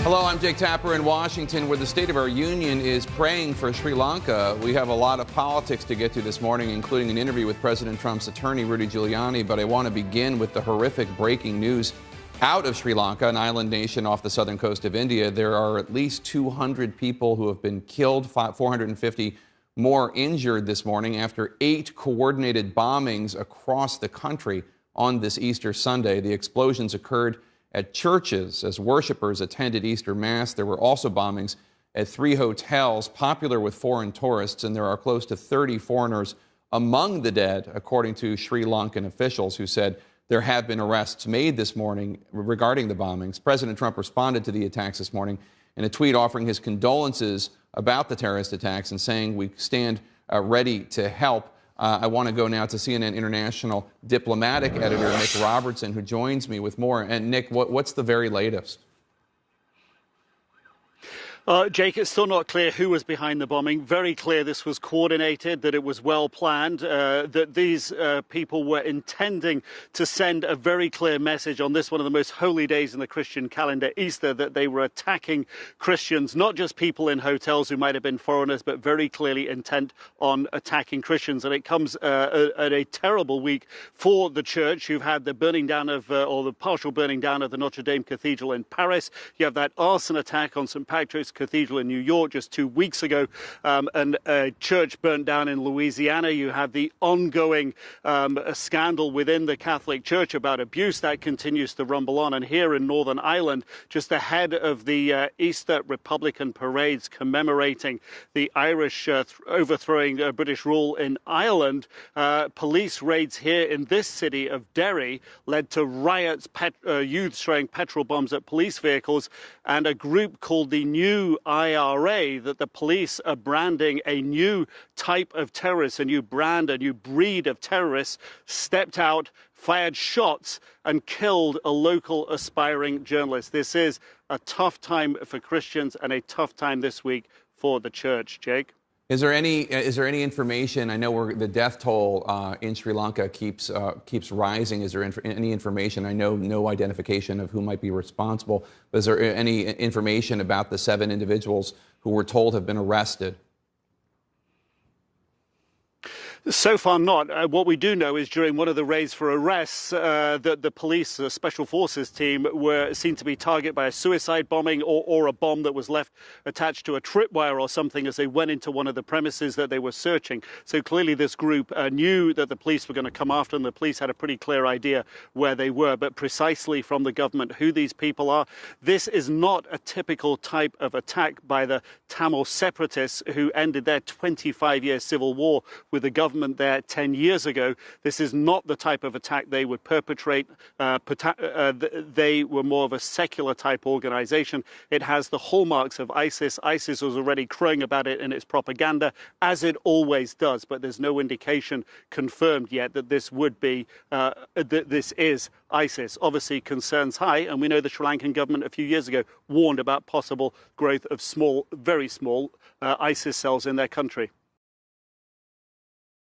Hello, I'm Jake Tapper in Washington, where the State of our Union is praying for Sri Lanka. We have a lot of politics to get to this morning, including an interview with President Trump's attorney, Rudy Giuliani. But I want to begin with the horrific breaking news out of Sri Lanka, an island nation off the southern coast of India. There are at least 200 people who have been killed, 450 more injured this morning after 8 coordinated bombings across the country on this Easter Sunday. The explosions occurred at churches as worshipers attended Easter Mass. There were also bombings at 3 hotels popular with foreign tourists, and there are close to 30 foreigners among the dead, according to Sri Lankan officials who said there have been arrests made this morning regarding the bombings. President Trump responded to the attacks this morning in a tweet offering his condolences about the terrorist attacks and saying we stand ready to help. I want to go now to CNN international diplomatic editor Nick Robertson, who joins me with more. And Nick, what's the very latest? Jake, it's still not clear who was behind the bombing. Very clear this was coordinated, that it was well planned, that these people were intending to send a very clear message on this one of the most holy days in the Christian calendar, Easter, that they were attacking Christians, not just people in hotels who might have been foreigners, but very clearly intent on attacking Christians. And it comes at a terrible week for the church. You've had the burning down of, or the partial burning down of the Notre Dame Cathedral in Paris. You have that arson attack on St. Patrick's Cathedral in New York just 2 weeks ago, and a church burnt down in Louisiana. You have the ongoing scandal within the Catholic Church about abuse that continues to rumble on. And here in Northern Ireland, just ahead of the Easter Republican parades commemorating the Irish overthrowing British rule in Ireland, police raids here in this city of Derry led to riots, youth throwing petrol bombs at police vehicles, and a group called the New IRA, that the police are branding a new type of terrorists, a new brand, a new breed of terrorists, stepped out, fired shots, and killed a local aspiring journalist. This is a tough time for Christians and a tough time this week for the church. Jake? Is there any information? I know the death toll in Sri Lanka keeps rising. Is there any information? I know no identification of who might be responsible, but is there any information about the 7 individuals who we're told have been arrested? So far not. What we do know is during one of the raids for arrests, that the police, the special forces team, were seen to be targeted by a suicide bombing or a bomb that was left attached to a tripwire or something as they went into one of the premises that they were searching. So clearly this group knew that the police were going to come after them. The police had a pretty clear idea where they were, but precisely from the government who these people are. This is not a typical type of attack by the Tamil separatists who ended their 25-year civil war with the government there 10 years ago. This is not the type of attack they would perpetrate. They were more of a secular type organization. It has the hallmarks of ISIS. ISIS was already crowing about it in its propaganda, as it always does, but there's no indication confirmed yet that this would be, that this is ISIS. Obviously concerns high, and we know the Sri Lankan government a few years ago warned about possible growth of small, very small ISIS cells in their country.